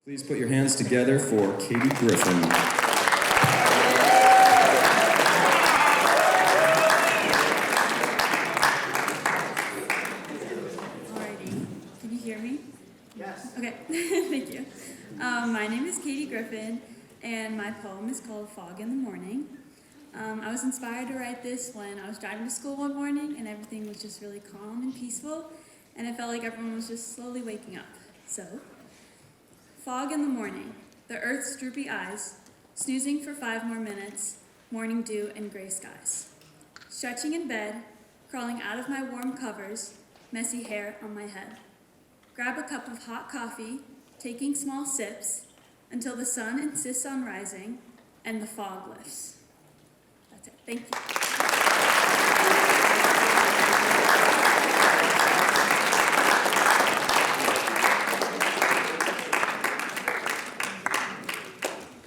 Please put your hands together for Katie Griffin. Alrighty, can you hear me? Yes. Okay, thank you. My name is Katie Griffin, and my poem is called Fog in the Morning. I was inspired to write this when I was driving to school one morning, and everything was just really calm and peaceful, and it felt like everyone was just slowly waking up. So, fog in the morning, the earth's droopy eyes, snoozing for 5 more minutes, morning dew and gray skies. Stretching in bed, crawling out of my warm covers, messy hair on my head. Grab a cup of hot coffee, taking small sips, until the sun insists on rising and the fog lifts. That's it. Thank you.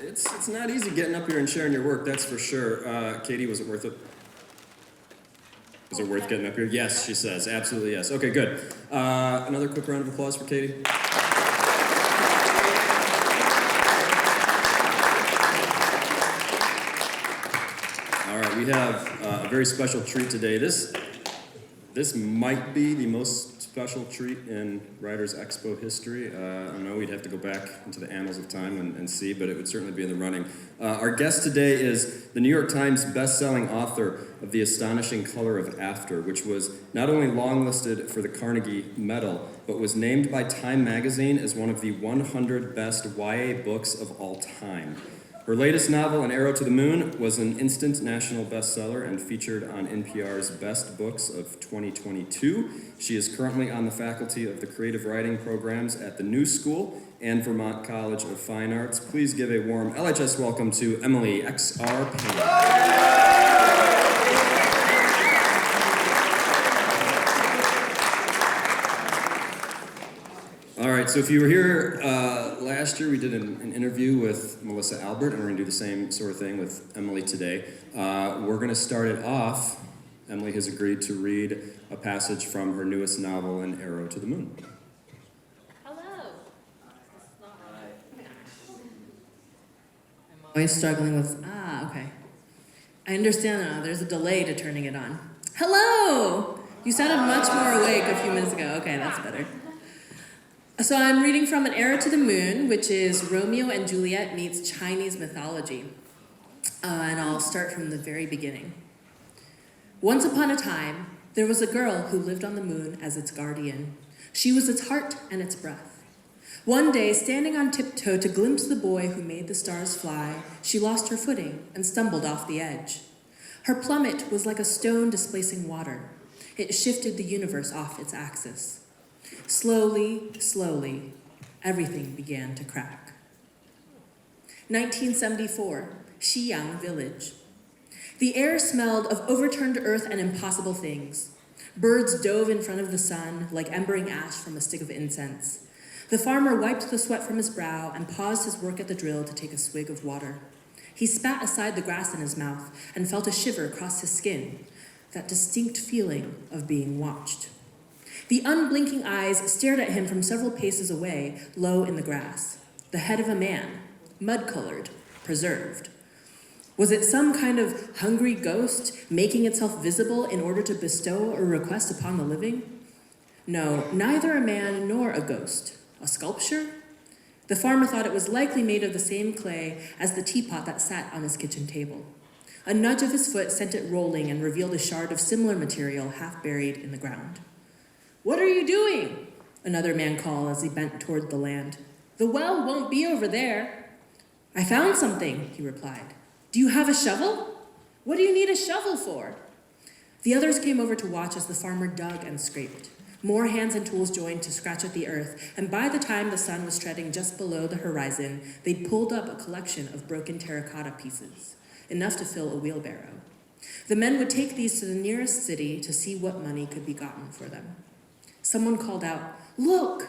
It's not easy getting up here and sharing your work, that's for sure. Katie, was it worth it? Was it worth getting up here? Yes, she says. Absolutely yes. Okay, good. Another quick round of applause for Katie. All right, we have a very special treat today. This might be the most special treat in Writers Expo history. I know we'd have to go back into the annals of time and see, but it would certainly be in the running. Our guest today is the New York Times best-selling author of The Astonishing Color of After, which was not only longlisted for the Carnegie Medal, but was named by Time magazine as one of the 100 best YA books of all time. Her latest novel, An Arrow to the Moon, was an instant national bestseller and featured on NPR's Best Books of 2022. She is currently on the faculty of the creative writing programs at the New School and Vermont College of Fine Arts. Please give a warm LHS welcome to Emily X.R. All right, so if you were here last year, we did an interview with Melissa Albert, and we're going to do the same sort of thing with Emily today. We're going to start it off. Emily has agreed to read a passage from her newest novel, An Arrow to the Moon. Hello. I'm always struggling with, okay. I understand now, there's a delay to turning it on. Hello! You sounded much more awake a few minutes ago. Okay, that's better. So I'm reading from An Arrow to the Moon, which is Romeo and Juliet meets Chinese mythology. And I'll start from the very beginning. Once upon a time, there was a girl who lived on the moon as its guardian. She was its heart and its breath. One day, standing on tiptoe to glimpse the boy who made the stars fly, she lost her footing and stumbled off the edge. Her plummet was like a stone displacing water. It shifted the universe off its axis. Slowly, slowly, everything began to crack. 1974, Xiyang Village. The air smelled of overturned earth and impossible things. Birds dove in front of the sun like embering ash from a stick of incense. The farmer wiped the sweat from his brow and paused his work at the drill to take a swig of water. He spat aside the grass in his mouth and felt a shiver cross his skin, that distinct feeling of being watched. The unblinking eyes stared at him from several paces away, low in the grass. The head of a man, mud-colored, preserved. Was it some kind of hungry ghost making itself visible in order to bestow a request upon the living? No, neither a man nor a ghost. A sculpture? The farmer thought it was likely made of the same clay as the teapot that sat on his kitchen table. A nudge of his foot sent it rolling and revealed a shard of similar material half buried in the ground. "What are you doing?" another man called as he bent toward the land. "The well won't be over there." "I found something," he replied. "Do you have a shovel?" "What do you need a shovel for?" The others came over to watch as the farmer dug and scraped. More hands and tools joined to scratch at the earth, and by the time the sun was treading just below the horizon, they'd pulled up a collection of broken terracotta pieces, enough to fill a wheelbarrow. The men would take these to the nearest city to see what money could be gotten for them. Someone called out, "Look!"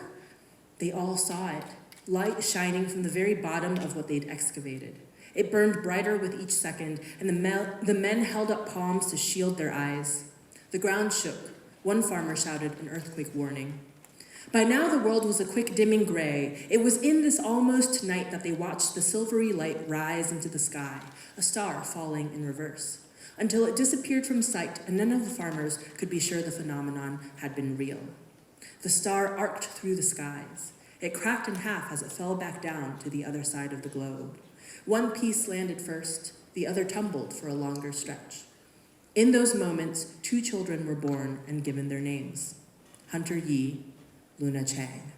They all saw it, light shining from the very bottom of what they'd excavated. It burned brighter with each second, and the men held up palms to shield their eyes. The ground shook. One farmer shouted an earthquake warning. By now the world was a quick dimming gray. It was in this almost night that they watched the silvery light rise into the sky, a star falling in reverse, until it disappeared from sight and none of the farmers could be sure the phenomenon had been real. The star arced through the skies. It cracked in half as it fell back down to the other side of the globe. One piece landed first, the other tumbled for a longer stretch. In those moments, 2 children were born and given their names, Hunter Yi, Luna Chang.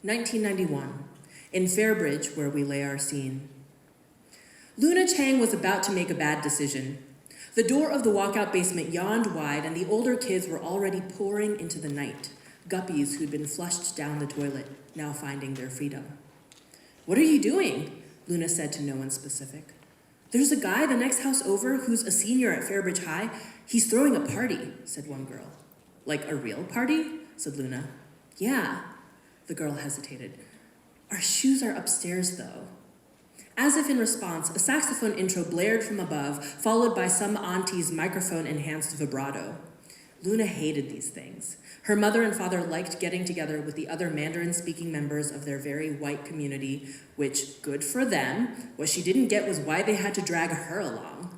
1991, in Fairbridge, where we lay our scene. Luna Chang was about to make a bad decision. The door of the walkout basement yawned wide and the older kids were already pouring into the night, guppies who'd been flushed down the toilet, now finding their freedom. "What are you doing?" Luna said to no one specific. "There's a guy the next house over who's a senior at Fairbridge High. He's throwing a party," said one girl. "Like a real party?" said Luna. "Yeah." The girl hesitated. "Our shoes are upstairs, though." As if in response, a saxophone intro blared from above, followed by some auntie's microphone-enhanced vibrato. Luna hated these things. Her mother and father liked getting together with the other Mandarin-speaking members of their very white community, which, good for them, what she didn't get was why they had to drag her along.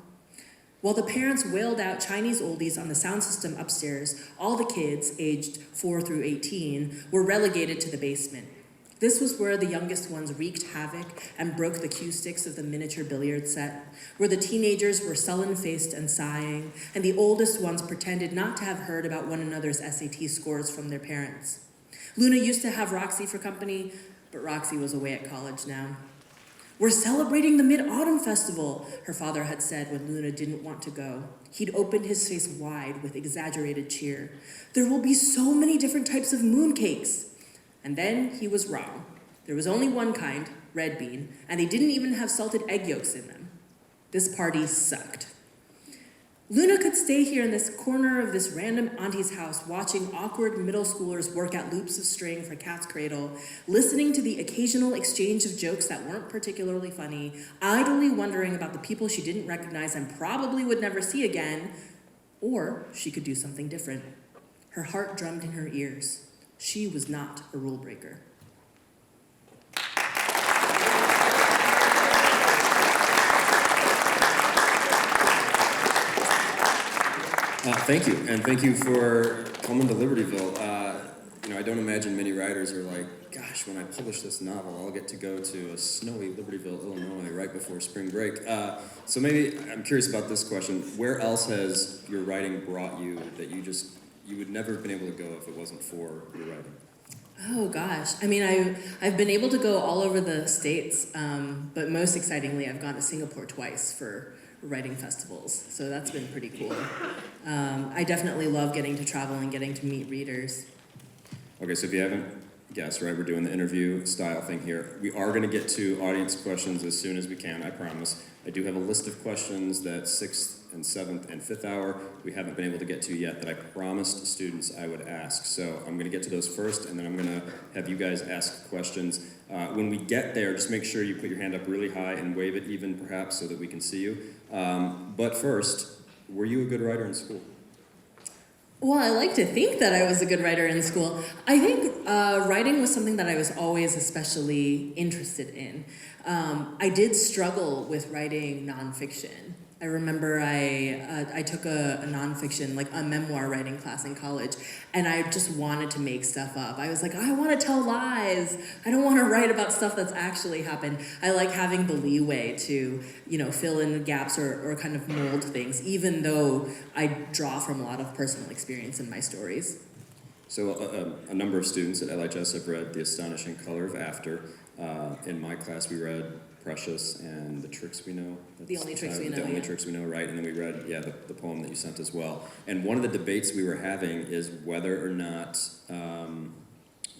While the parents wailed out Chinese oldies on the sound system upstairs, all the kids, aged 4 through 18, were relegated to the basement. This was where the youngest ones wreaked havoc and broke the cue sticks of the miniature billiard set, where the teenagers were sullen-faced and sighing, and the oldest ones pretended not to have heard about one another's SAT scores from their parents. Luna used to have Roxy for company, but Roxy was away at college now. "We're celebrating the Mid-Autumn Festival," her father had said when Luna didn't want to go. He'd opened his face wide with exaggerated cheer. "There will be so many different types of mooncakes." And then he was wrong. There was only one kind, red bean, and they didn't even have salted egg yolks in them. This party sucked. Luna could stay here in this corner of this random auntie's house, watching awkward middle schoolers work at loops of string for Cat's Cradle, listening to the occasional exchange of jokes that weren't particularly funny, idly wondering about the people she didn't recognize and probably would never see again, or she could do something different. Her heart drummed in her ears. She was not a rule breaker. Thank you, and thank you for coming to Libertyville. I don't imagine many writers are like, gosh, when I publish this novel, I'll get to go to a snowy Libertyville, Illinois, right before spring break. So maybe I'm curious about this question. Where else has your writing brought you that you would never have been able to go if it wasn't for your writing? Oh gosh, I mean, I've been able to go all over the States, but most excitingly, I've gone to Singapore twice for writing festivals, so that's been pretty cool. I definitely love getting to travel and getting to meet readers. Okay, so if you haven't guessed, right, we're doing the interview style thing here. We are going to get to audience questions as soon as we can, I promise. I do have a list of questions that 6th and 7th and 5th hour we haven't been able to get to yet that I promised students I would ask. So I'm going to get to those first, and then I'm going to have you guys ask questions. When we get there, just make sure you put your hand up really high and wave it even perhaps so that we can see you. But first, were you a good writer in school? Well, I like to think that I was a good writer in school. I think writing was something that I was always especially interested in. I did struggle with writing nonfiction. I remember I took a nonfiction, like a memoir writing class in college, and I just wanted to make stuff up. I was like, I want to tell lies. I don't want to write about stuff that's actually happened. I like having the leeway to, fill in the gaps or kind of mold things, even though I draw from a lot of personal experience in my stories. So a number of students at LHS have read The Astonishing Color of After. In my class, we read Precious and The Tricks We Know. The Only Tricks We Know. The Only Tricks We Know, right. And then we read, the poem that you sent as well. And one of the debates we were having is whether or not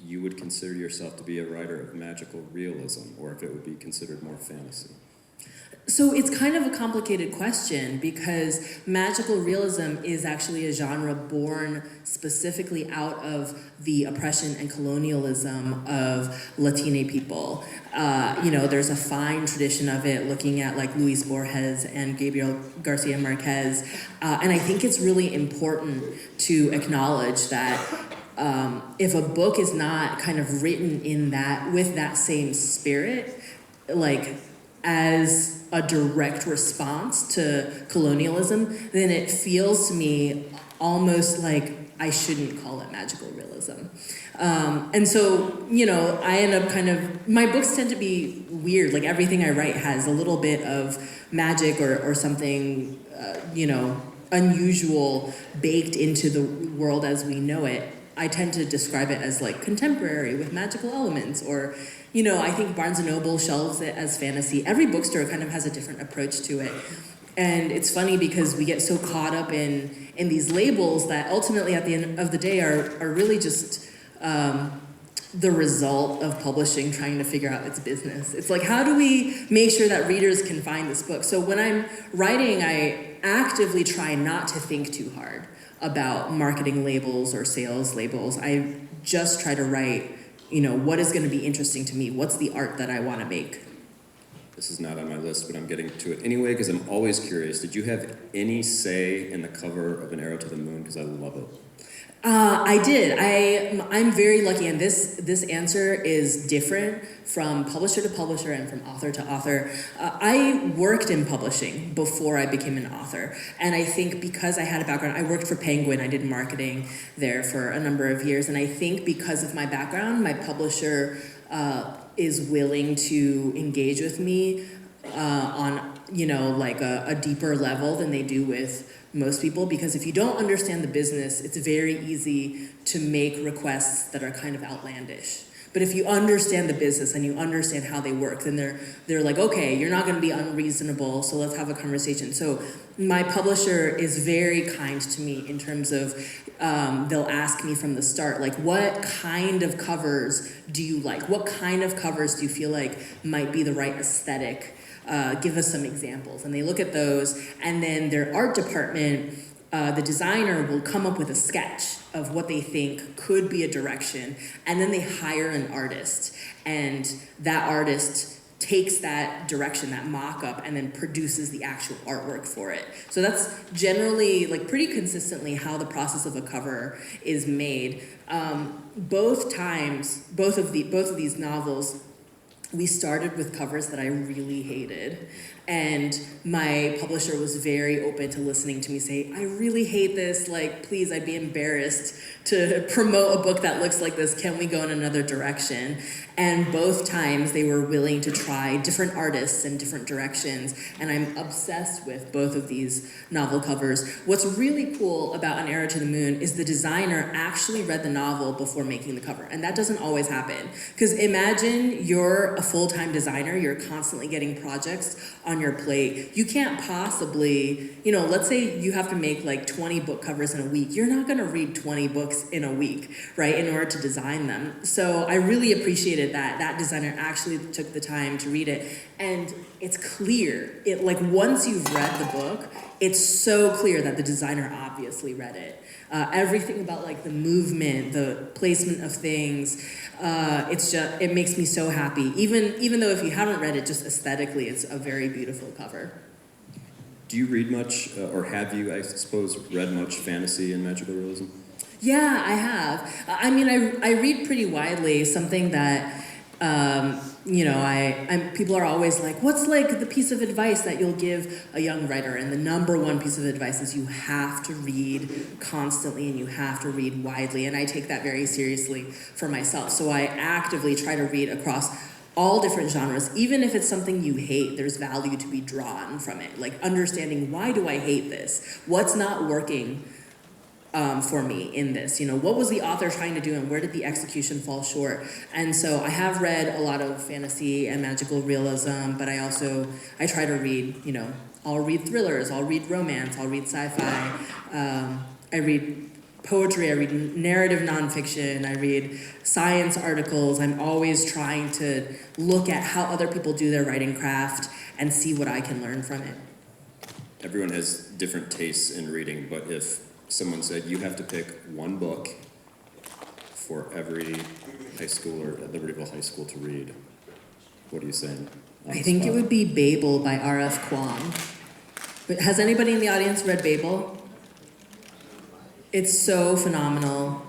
you would consider yourself to be a writer of magical realism, or if it would be considered more fantasy. So it's kind of a complicated question because magical realism is actually a genre born specifically out of the oppression and colonialism of Latina people. There's a fine tradition of it looking at like Luis Borges and Gabriel Garcia Marquez. And I think it's really important to acknowledge that if a book is not kind of written in that, with that same spirit, like as a direct response to colonialism, then it feels to me almost like I shouldn't call it magical realism. And so, I end up my books tend to be weird. Like everything I write has a little bit of magic or something, unusual baked into the world as we know it. I tend to describe it as like contemporary with magical elements, or, I think Barnes & Noble shelves it as fantasy. Every bookstore kind of has a different approach to it. And it's funny because we get so caught up in these labels that ultimately at the end of the day are really just the result of publishing trying to figure out its business. It's like, how do we make sure that readers can find this book? So when I'm writing, I actively try not to think too hard about marketing labels or sales labels. I just try to write, what is going to be interesting to me? What's the art that I want to make? This is not on my list, but I'm getting to it anyway because I'm always curious. Did you have any say in the cover of An Arrow to the Moon? Because I love it. I did. I'm very lucky, and this answer is different from publisher to publisher and from author to author. I worked in publishing before I became an author, and I think because I had a background, I worked for Penguin. I did marketing there for a number of years, and I think because of my background, my publisher is willing to engage with me on like a deeper level than they do with most people, because if you don't understand the business, it's very easy to make requests that are kind of outlandish. But if you understand the business and you understand how they work, then they're like, okay, you're not going to be unreasonable, so let's have a conversation. So my publisher is very kind to me in terms of they'll ask me from the start, like, what kind of covers do you like? What kind of covers do you feel like might be the right aesthetic? Give us some examples. And they look at those, and then their art department, the designer will come up with a sketch of what they think could be a direction, and then they hire an artist, and that artist takes that direction, that mock-up, and then produces the actual artwork for it. So that's generally, like, pretty consistently how the process of a cover is made. Both of these novels, we started with covers that I really hated, and my publisher was very open to listening to me say, I really hate this, like, please, I'd be embarrassed to promote a book that looks like this, can we go in another direction? And both times they were willing to try different artists and different directions, and I'm obsessed with both of these novel covers. What's really cool about An Arrow to the Moon is the designer actually read the novel before making the cover, and that doesn't always happen. Because imagine you're a full-time designer, you're constantly getting projects on your plate. You can't possibly, let's say you have to make like 20 book covers in a week. You're not gonna read 20 books in a week, right, in order to design them. So I really appreciated that designer actually took the time to read it. And it's clear, once you've read the book, it's so clear that the designer obviously read it. Everything about like the movement, the placement of things, it makes me so happy. Even though if you haven't read it, just aesthetically, it's a very beautiful cover. Do you read much, or have you, I suppose, read much fantasy and magical realism? Yeah, I have. I mean, I read pretty widely, something that, people are always like, what's like the piece of advice that you'll give a young writer? And the number one piece of advice is you have to read constantly and you have to read widely. And I take that very seriously for myself. So I actively try to read across all different genres. Even if it's something you hate, there's value to be drawn from it. Like understanding, why do I hate this? What's not working for me in this? What was the author trying to do and where did the execution fall short? And so I have read a lot of fantasy and magical realism, but I try to read, I'll read thrillers, I'll read romance, I'll read sci-fi, I read poetry, I read narrative nonfiction, I read science articles. I'm always trying to look at how other people do their writing craft and see what I can learn from it. Everyone has different tastes in reading, but if someone said you have to pick one book for every high schooler at Libertyville High School to read, what are you saying? I think it would be Babel by R.F. Kuang. But has anybody in the audience read Babel? It's so phenomenal.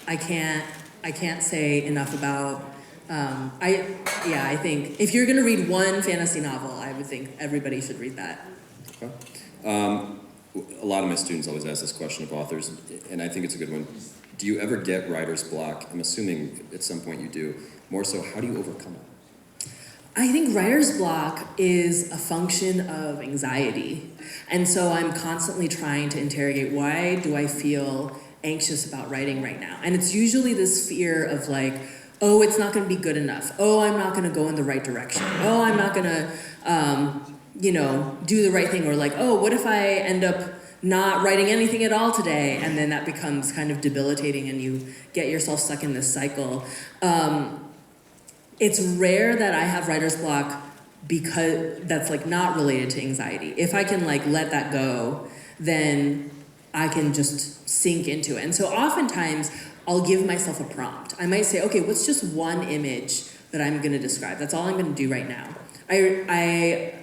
I can't say enough about. I think if you're gonna read one fantasy novel, I would think everybody should read that. Okay. A lot of my students always ask this question of authors, and I think it's a good one. Do you ever get writer's block? I'm assuming at some point you do. More so, how do you overcome it? I think writer's block is a function of anxiety. And so I'm constantly trying to interrogate, why do I feel anxious about writing right now? And it's usually this fear of like, oh, it's not gonna be good enough. Oh, I'm not gonna go in the right direction. Oh, I'm not gonna, do the right thing. Or like, oh, what if I end up not writing anything at all today? And then that becomes kind of debilitating and you get yourself stuck in this cycle. It's rare that I have writer's block because that's like not related to anxiety. If I can like let that go, then I can just sink into it. And so oftentimes I'll give myself a prompt. I might say, okay, what's just one image that I'm gonna describe? That's all I'm gonna do right now. I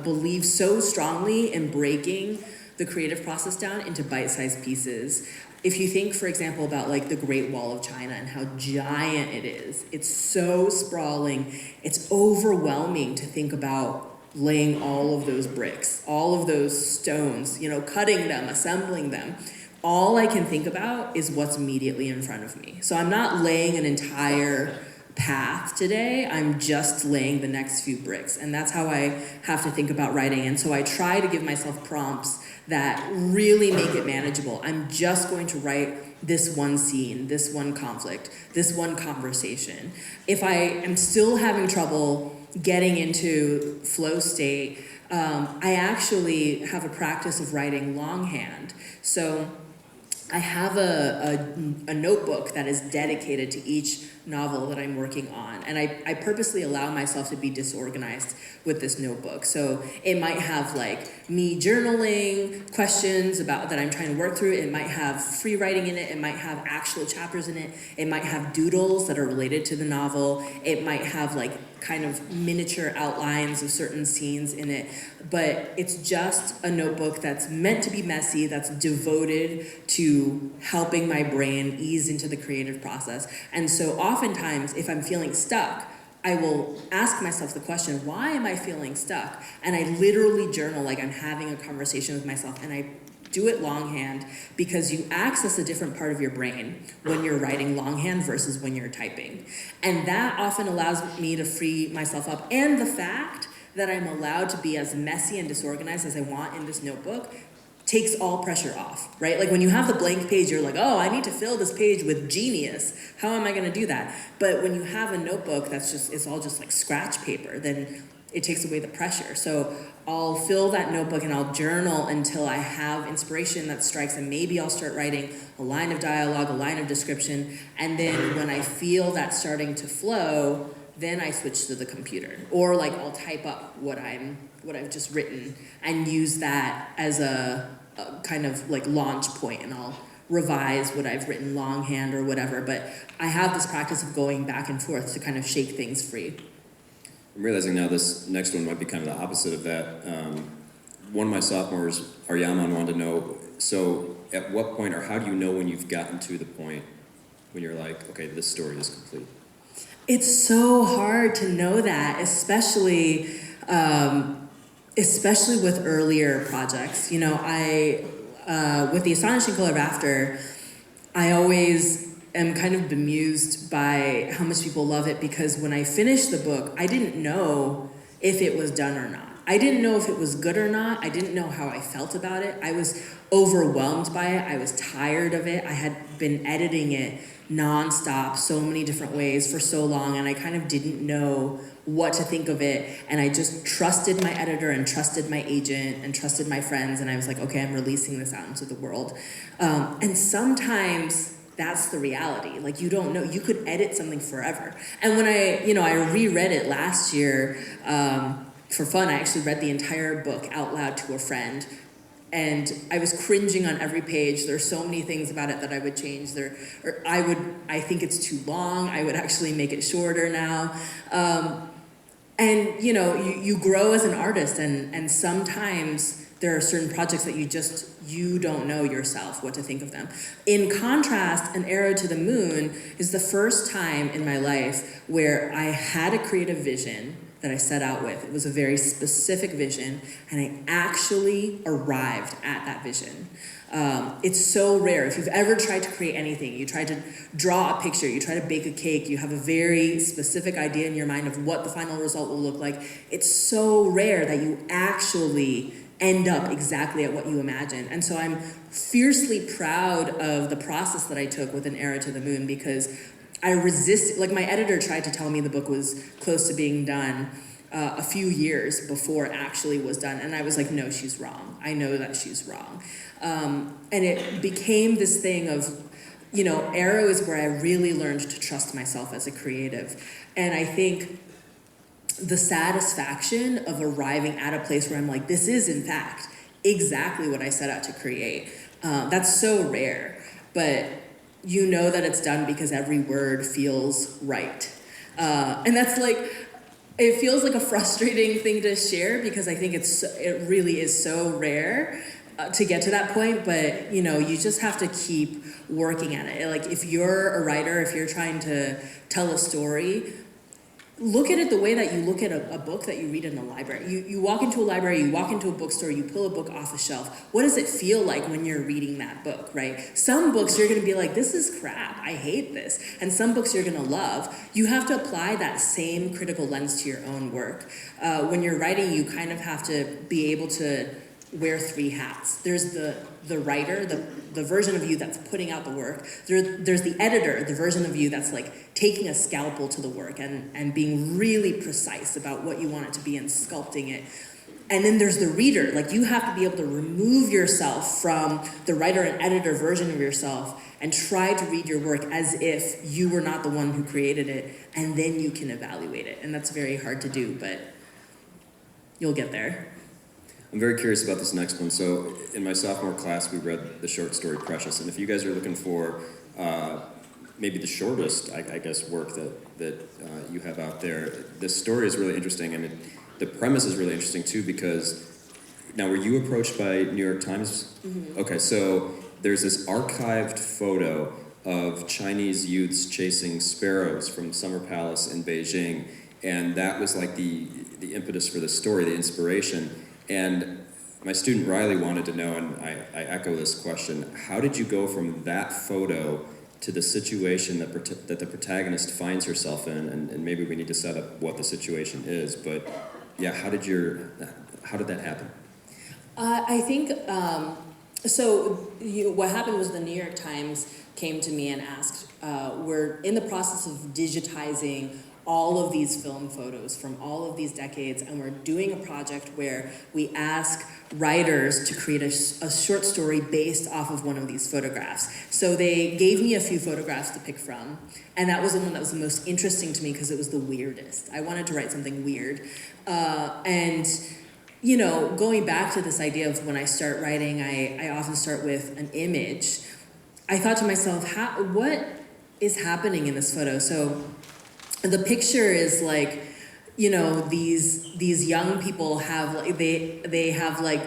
believe so strongly in breaking the creative process down into bite-sized pieces. If you think, for example, about like the Great Wall of China and how giant it is, it's so sprawling, it's overwhelming to think about laying all of those bricks, all of those stones, cutting them, assembling them. All I can think about is what's immediately in front of me. So I'm not laying an entire path today, I'm just laying the next few bricks. And that's how I have to think about writing. And so I try to give myself prompts that really make it manageable. I'm just going to write this one scene, this one conflict, this one conversation. If I am still having trouble getting into flow state, I actually have a practice of writing longhand. So I have a notebook that is dedicated to each novel that I'm working on. And I purposely allow myself to be disorganized with this notebook. So it might have like me journaling questions about that I'm trying to work through. It might have free writing in it. It might have actual chapters in it. It might have doodles that are related to the novel. It might have like kind of miniature outlines of certain scenes in it. But it's just a notebook that's meant to be messy, that's devoted to helping my brain ease into the creative process. And so oftentimes, if I'm feeling stuck, I will ask myself the question, why am I feeling stuck? And I literally journal like I'm having a conversation with myself, and I do it longhand because you access a different part of your brain when you're writing longhand versus when you're typing. And that often allows me to free myself up. And the fact that I'm allowed to be as messy and disorganized as I want in this notebook takes all pressure off, right? Like when you have the blank page, you're like, oh, I need to fill this page with genius. How am I gonna do that? But when you have a notebook it's all just like scratch paper, then it takes away the pressure. So I'll fill that notebook and I'll journal until I have inspiration that strikes, and maybe I'll start writing a line of dialogue, a line of description, and then when I feel that starting to flow, then I switch to the computer. Or like I'll type up what I've just written and use that as a kind of like launch point, and I'll revise what I've written longhand or whatever. But I have this practice of going back and forth to kind of shake things free. I'm realizing now this next one might be kind of the opposite of that. One of my sophomores, Aryaman, wanted to know, so at what point or how do you know when you've gotten to the point when you're like, okay, this story is complete? It's so hard to know that, especially with earlier projects. With The Astonishing Color of After, I always am kind of bemused by how much people love it, because when I finished the book, I didn't know if it was done or not. I didn't know if it was good or not. I didn't know how I felt about it. I was overwhelmed by it. I was tired of it. I had been editing it nonstop, so many different ways for so long, and I kind of didn't know what to think of it. And I just trusted my editor and trusted my agent and trusted my friends, and I was like, okay, I'm releasing this out into the world. And sometimes that's the reality. Like, you don't know. You could edit something forever. And when I reread it last year for fun, I actually read the entire book out loud to a friend. And I was cringing on every page. There's so many things about it that I would change. I think it's too long. I would actually make it shorter now. And you grow as an artist, and sometimes there are certain projects that you don't know yourself what to think of them. In contrast, An Arrow to the Moon is the first time in my life where I had a creative vision that I set out with. It was a very specific vision, and I actually arrived at that vision. It's so rare. If you've ever tried to create anything, you try to draw a picture, you try to bake a cake, you have a very specific idea in your mind of what the final result will look like. It's so rare that you actually end up exactly at what you imagine. And so I'm fiercely proud of the process that I took with An Arrow to the Moon, because I resisted, like my editor tried to tell me the book was close to being done a few years before it actually was done. And I was like, no, she's wrong. I know that she's wrong. And it became this thing of, Arrow is where I really learned to trust myself as a creative. And I think the satisfaction of arriving at a place where I'm like, this is in fact exactly what I set out to create. That's so rare, but you know that it's done because every word feels right. And that's it feels like a frustrating thing to share, because I think it really is so rare to get to that point, but you just have to keep working at it. Like if you're a writer, if you're trying to tell a story, look at it the way that you look at a book that you read in a library. You walk into a library, you walk into a bookstore, you pull a book off a shelf. What does it feel like when you're reading that book, right? Some books you're gonna be like, this is crap, I hate this. And some books you're gonna love. You have to apply that same critical lens to your own work. When you're writing, you kind of have to be able to wear three hats. There's the writer, the version of you that's putting out the work. There's the editor, the version of you that's like taking a scalpel to the work and being really precise about what you want it to be and sculpting it. And then there's the reader. Like you have to be able to remove yourself from the writer and editor version of yourself and try to read your work as if you were not the one who created it, and then you can evaluate it. And that's very hard to do, but you'll get there. I'm very curious about this next one. So in my sophomore class, we read the short story Precious. And if you guys are looking for maybe the shortest, I guess, work that you have out there, this story is really interesting. And the premise is really interesting, too, because now, were you approached by New York Times? Mm-hmm. Okay, so there's this archived photo of Chinese youths chasing sparrows from Summer Palace in Beijing. And that was like the impetus for the story, the inspiration. And my student Riley wanted to know, and I echo this question, how did you go from that photo to the situation that the protagonist finds herself in? And maybe we need to set up what the situation is, but yeah, how did that happen? I think, what happened was the New York Times came to me and asked, we're in the process of digitizing all of these film photos from all of these decades, and we're doing a project where we ask writers to create a short story based off of one of these photographs. So they gave me a few photographs to pick from, and that was the one that was the most interesting to me because it was the weirdest. I wanted to write something weird. Going back to this idea of when I start writing, I often start with an image. I thought to myself, what is happening in this photo? So the picture is like, these young people have they have like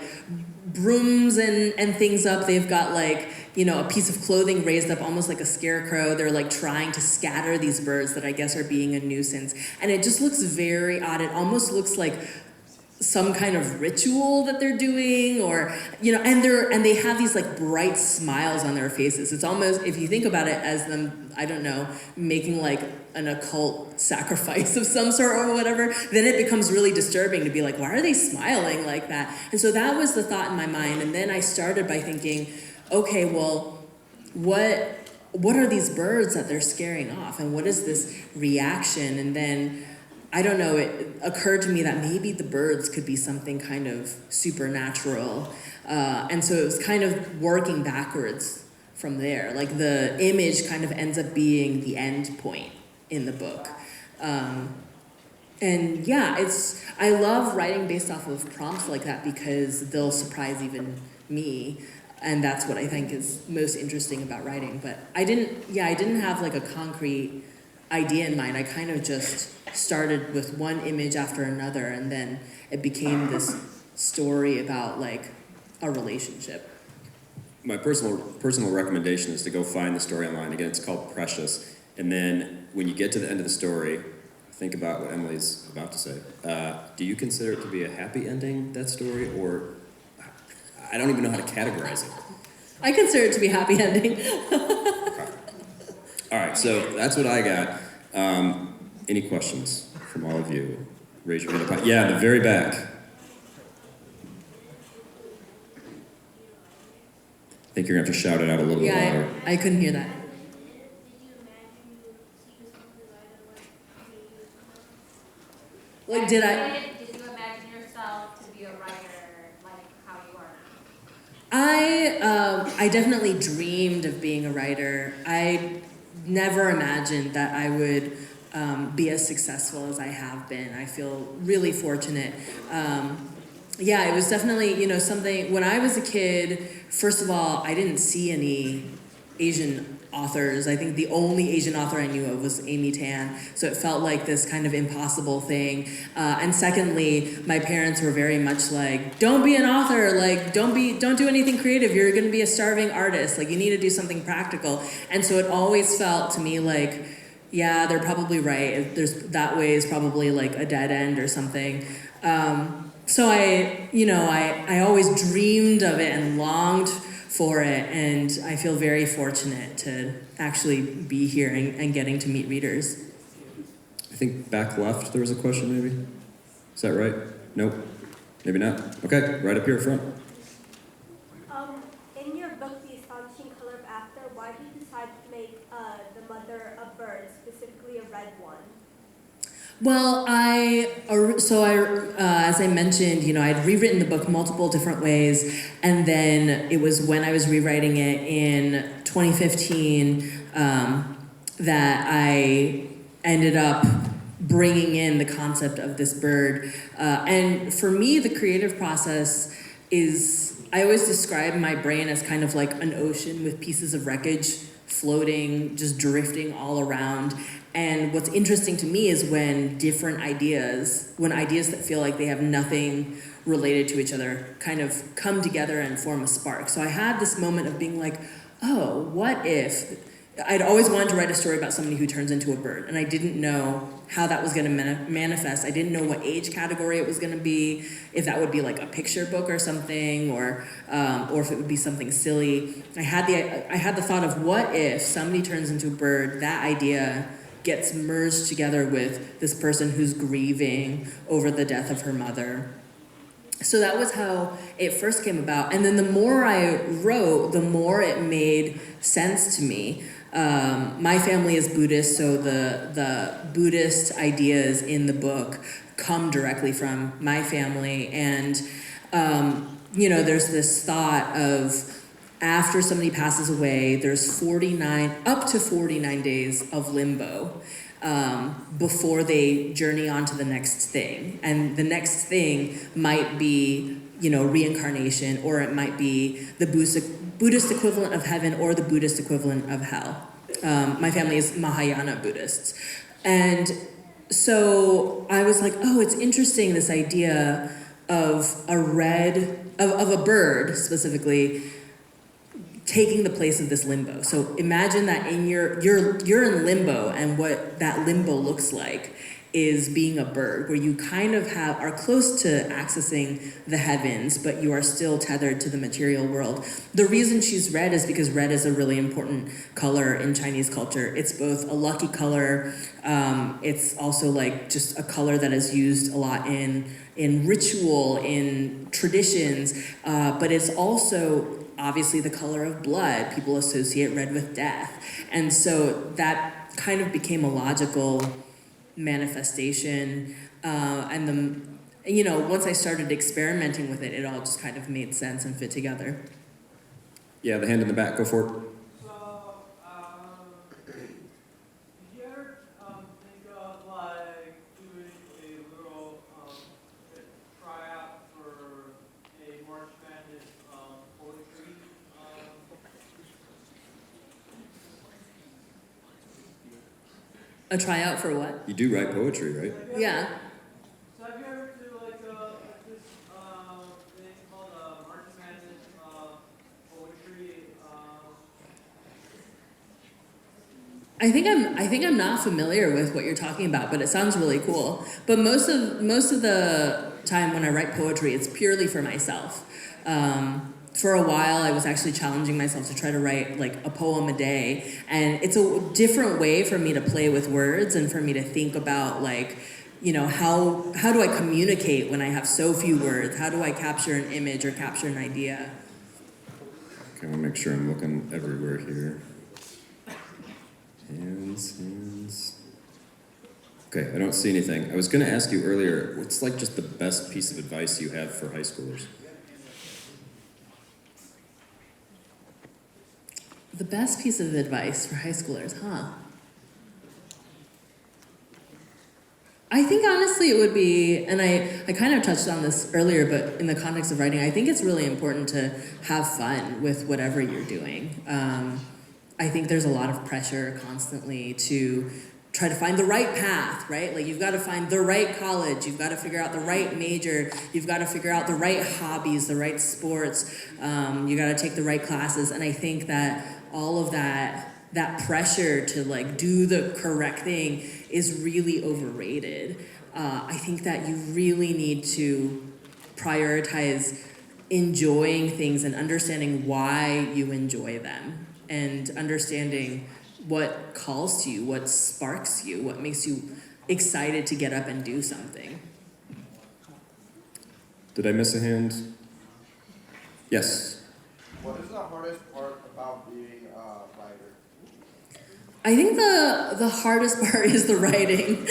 brooms and things up. They've got like, a piece of clothing raised up almost like a scarecrow. They're like trying to scatter these birds that I guess are being a nuisance. And it just looks very odd. It almost looks like some kind of ritual that they're doing, or and they have these like bright smiles on their faces. It's almost, if you think about it, as them, I don't know, making like an occult sacrifice of some sort or whatever, then it becomes really disturbing to be like, why are they smiling like that? And so that was the thought in my mind. And then I started by thinking, okay, well, what are these birds that they're scaring off, and what is this reaction? And then I don't know, it occurred to me that maybe the birds could be something kind of supernatural. And so it was kind of working backwards from there. Like the image kind of ends up being the end point in the book. And yeah, I love writing based off of prompts like that because they'll surprise even me. And that's what I think is most interesting about writing. But I didn't have like a concrete idea in mind. I kind of just started with one image after another, and then it became this story about like a relationship. My personal recommendation is to go find the story online. Again, it's called Precious. And then when you get to the end of the story, think about what Emily's about to say. Do you consider it to be a happy ending, that story, or I don't even know how to categorize it. I consider it to be a happy ending. All right, so that's what I got. Any questions from all of you? Raise your hand up. Yeah, in the very back. I think you're gonna have to shout it out a little bit louder. I couldn't hear that. Like, did you imagine yourself to be a writer like how you are now? I definitely dreamed of being a writer. I never imagined that I would be as successful as I have been. I feel really fortunate. It was definitely, something, when I was a kid, first of all, I didn't see any Asian authors. I think the only Asian author I knew of was Amy Tan, so it felt like this kind of impossible thing. And secondly, my parents were very much like, don't be an author, like don't do anything creative, you're gonna be a starving artist, like you need to do something practical. And so it always felt to me like, yeah, they're probably right. That way is probably like a dead end or something. So I always dreamed of it and longed for it, and I feel very fortunate to actually be here and getting to meet readers. I think back left there was a question maybe? Is that right? Nope. Maybe not. Okay, right up here front. In your book, The Astonishing Color of After, why did you decide to make the mother a bird, specifically a red one? Well, as I mentioned, I'd rewritten the book multiple different ways, and then it was when I was rewriting it in 2015 that I ended up bringing in the concept of this bird. And for me, the creative process is, I always describe my brain as kind of like an ocean with pieces of wreckage floating, just drifting all around. And what's interesting to me is when ideas that feel like they have nothing related to each other kind of come together and form a spark. So I had this moment of being like, oh, what if? I'd always wanted to write a story about somebody who turns into a bird, and I didn't know how that was going to manifest. I didn't know what age category it was going to be, if that would be like a picture book or something, or if it would be something silly. I had the thought of what if somebody turns into a bird, that idea gets merged together with this person who's grieving over the death of her mother. So that was how it first came about. And then the more I wrote, the more it made sense to me. My family is Buddhist, so the Buddhist ideas in the book come directly from my family. And, there's this thought of after somebody passes away, there's up to 49 days of limbo before they journey on to the next thing. And the next thing might be, reincarnation, or it might be the Buddhist equivalent of heaven or the Buddhist equivalent of hell. My family is Mahayana Buddhists. And so I was like, oh, it's interesting, this idea of of a bird specifically taking the place of this limbo. So imagine that you're in limbo, and what that limbo looks like is being a bird, where you kind of are close to accessing the heavens, but you are still tethered to the material world. The reason she's red is because red is a really important color in Chinese culture. It's both a lucky color, it's also like just a color that is used a lot in ritual, in traditions, but it's also obviously the color of blood. People associate red with death. And so that kind of became a logical manifestation. Once I started experimenting with it, it all just kind of made sense and fit together. Yeah, the hand in the back, go for it. Did you ever think of like doing a little tryout for a March Madness poetry? A tryout for what? You do write poetry, right? Yeah. So have you ever do like this thing called March Madness I think I'm not familiar with what you're talking about, but it sounds really cool. But most of the time when I write poetry, it's purely for myself. For a while, I was actually challenging myself to try to write like a poem a day, and it's a different way for me to play with words and for me to think about like, you know, how do I communicate when I have so few words? How do I capture an image or capture an idea? Okay, I want to make sure I'm looking everywhere here. Hands. Okay, I don't see anything. I was going to ask you earlier, what's like just the best piece of advice you have for high schoolers? The best piece of advice for high schoolers, huh? I think honestly it would be, and I kind of touched on this earlier, but in the context of writing, I think it's really important to have fun with whatever you're doing. I think there's a lot of pressure constantly to try to find the right path, right? Like you've got to find the right college, you've got to figure out the right major, you've got to figure out the right hobbies, the right sports, you got to take the right classes, and I think that all of that pressure to like do the correct thing is really overrated. I think that you really need to prioritize enjoying things and understanding why you enjoy them and understanding what calls to you, what sparks you, what makes you excited to get up and do something. Did I miss a hand? Yes. What is the hardest part about being a writer? I think the hardest part is the writing.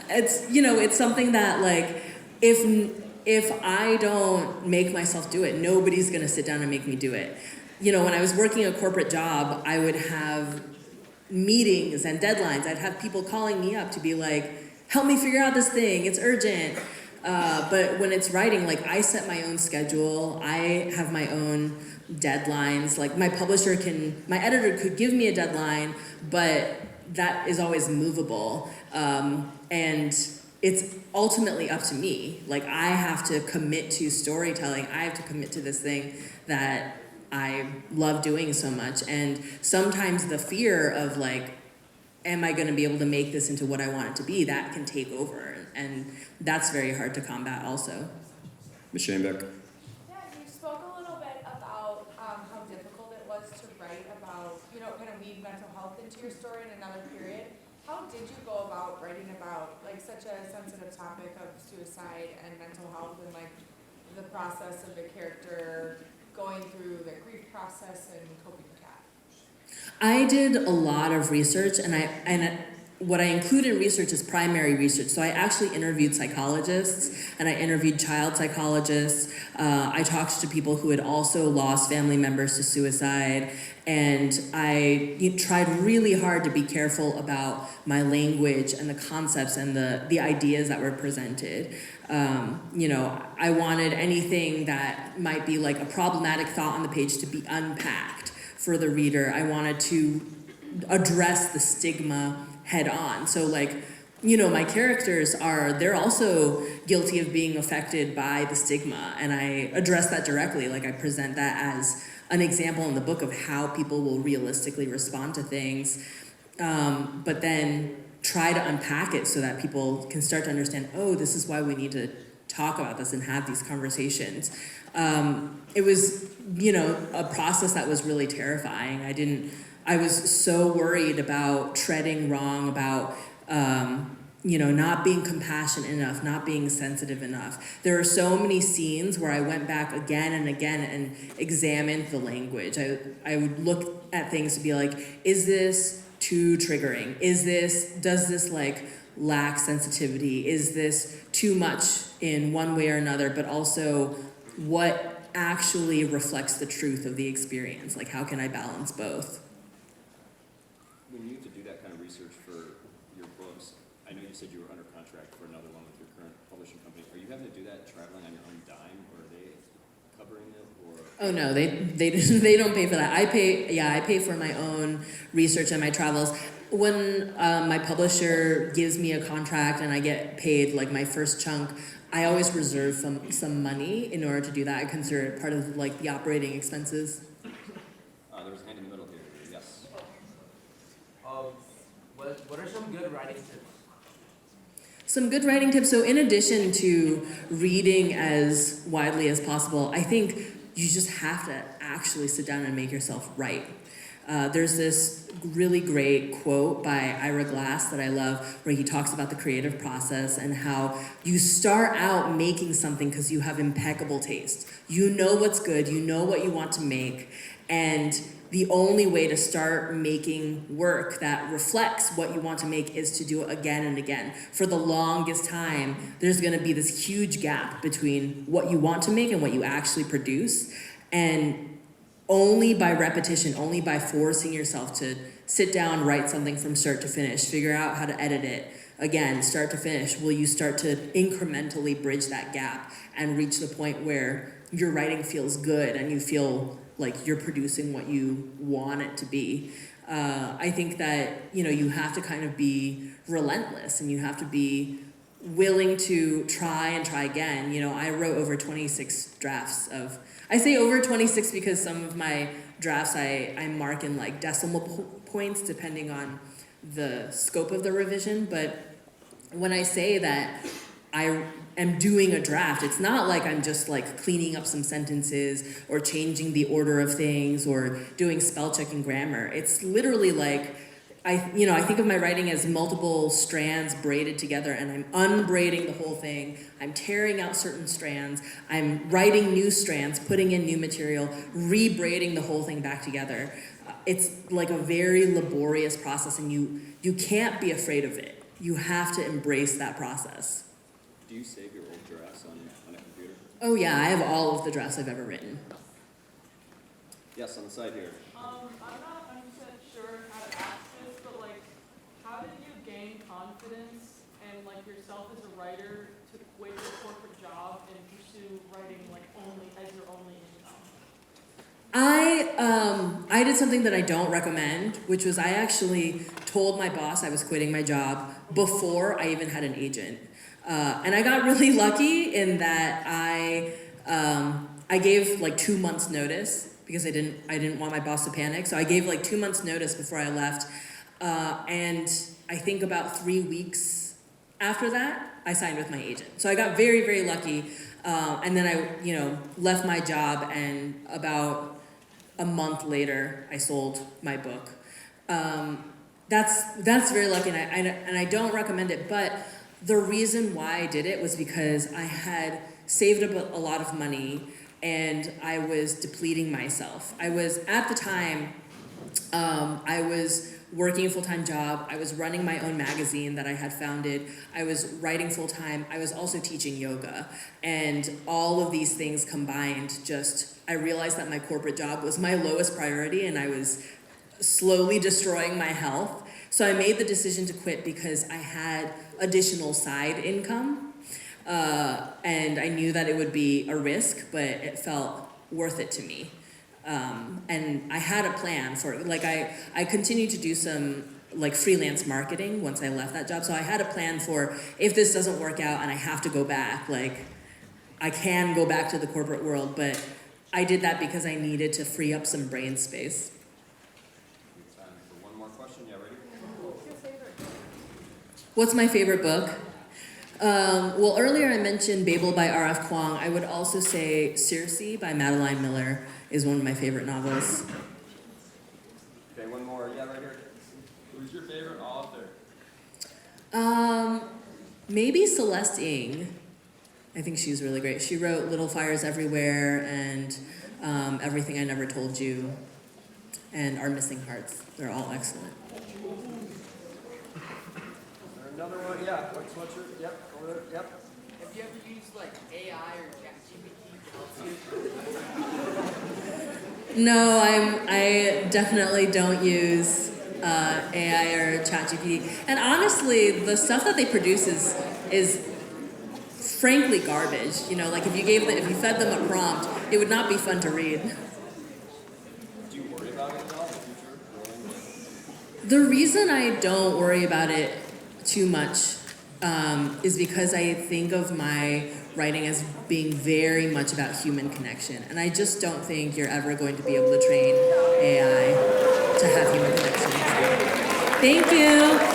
It's something that like if I don't make myself do it, nobody's gonna sit down and make me do it. You know, when I was working a corporate job, I would have meetings and deadlines. I'd have people calling me up to be like, help me figure out this thing, it's urgent. But when it's writing, like I set my own schedule, I have my own deadlines. Like my editor could give me a deadline, but that is always movable. And it's ultimately up to me. Like I have to commit to storytelling. I have to commit to this thing that I love doing so much. And sometimes the fear of like, am I going to be able to make this into what I want it to be, that can take over. And that's very hard to combat also. Ms. Schoenbeck? Yeah, you spoke a little bit about how difficult it was to write about, kind of weave mental health into your story in another period. How did you go about writing about like such a sensitive topic of suicide and mental health and like the process of the character going through the grief process and coping with that? I did a lot of research, and what I include in research is primary research. So I actually interviewed psychologists, and I interviewed child psychologists. I talked to people who had also lost family members to suicide, and I tried really hard to be careful about my language and the concepts and the ideas that were presented. I wanted anything that might be like a problematic thought on the page to be unpacked for the reader. I wanted to address the stigma head on. So my characters they're also guilty of being affected by the stigma, and I address that directly. Like I present that as an example in the book of how people will realistically respond to things, but then try to unpack it so that people can start to understand, oh, this is why we need to talk about this and have these conversations. It was, a process that was really terrifying. I was so worried about treading wrong, about, not being compassionate enough, not being sensitive enough. There are so many scenes where I went back again and again and examined the language. I would look at things to be like, is this too triggering? Does this lack sensitivity? Is this too much in one way or another, but also what actually reflects the truth of the experience? Like, how can I balance both? When you have to do that kind of research for your books, I know you said you were under contract for another one with your current publishing company. Are you having to do that traveling on your own dime, or are they covering it, or? Oh no, they don't pay for that. I pay for my own research and my travels. When my publisher gives me a contract and I get paid like my first chunk, I always reserve some money in order to do that. I consider it part of the operating expenses. There was a hand in the middle here. Yes. what are some good writing tips? Some good writing tips. So in addition to reading as widely as possible, I think you just have to actually sit down and make yourself write. There's this really great quote by Ira Glass that I love where he talks about the creative process and how you start out making something because you have impeccable taste. You know what's good, you know what you want to make, and the only way to start making work that reflects what you want to make is to do it again and again. For the longest time, there's gonna be this huge gap between what you want to make and what you actually produce. And only by repetition, only by forcing yourself to sit down, write something from start to finish, figure out how to edit it, again, start to finish, will you start to incrementally bridge that gap and reach the point where your writing feels good and you feel like you're producing what you want it to be. I think that, you have to kind of be relentless and you have to be willing to try and try again. I wrote over 26 drafts of, I say over 26 because some of my drafts I mark in like decimal points depending on the scope of the revision. But when I say that I am doing a draft, it's not like I'm just like cleaning up some sentences or changing the order of things or doing spell check and grammar. It's literally like, I think of my writing as multiple strands braided together, and I'm unbraiding the whole thing. I'm tearing out certain strands. I'm writing new strands, putting in new material, rebraiding the whole thing back together. It's like a very laborious process, and you can't be afraid of it. You have to embrace that process. Do you save your old drafts on a computer? Oh yeah, I have all of the drafts I've ever written. Yes, on the side here. I'm not 100% sure how to ask this, but like, how did you gain confidence and like yourself as a writer to quit your corporate job and pursue writing like only as your only income? I did something that I don't recommend, which was I actually told my boss I was quitting my job before I even had an agent. And I got really lucky in that I gave like 2 months notice because I didn't want my boss to panic. So I gave like 2 months notice before I left. And I think about 3 weeks after that, I signed with my agent. So I got very, very lucky. And then I, left my job, and about a month later, I sold my book. That's very lucky, and I don't recommend it. But the reason why I did it was because I had saved up a lot of money, and I was depleting myself. I was, at the time, I was working a full-time job. I was running my own magazine that I had founded. I was writing full-time. I was also teaching yoga. And all of these things combined, I realized that my corporate job was my lowest priority, and I was slowly destroying my health. So I made the decision to quit because I had additional side income. And I knew that it would be a risk, but it felt worth it to me. And I had a plan for it. Like I continued to do some like freelance marketing once I left that job. So I had a plan for if this doesn't work out and I have to go back, like I can go back to the corporate world, but I did that because I needed to free up some brain space. Time for one more question. Yeah, ready? What's my favorite book? Well, earlier I mentioned Babel by R.F. Kuang. I would also say Circe by Madeline Miller is one of my favorite novels. Okay, one more. Yeah, right here. Who's your favorite author? Maybe Celeste Ng. I think she's really great. She wrote Little Fires Everywhere and Everything I Never Told You and Our Missing Hearts. They're all excellent. Another one, yeah, what's your, yep, over there, yep. Have you ever used like AI or ChatGPT to help you? No, I definitely don't use AI or ChatGPT. And honestly, the stuff that they produce is frankly garbage. Like if you fed them a prompt, it would not be fun to read. Do you worry about it at all in the future? The reason I don't worry about it too much is because I think of my writing as being very much about human connection. And I just don't think you're ever going to be able to train AI to have human connection. Thank you.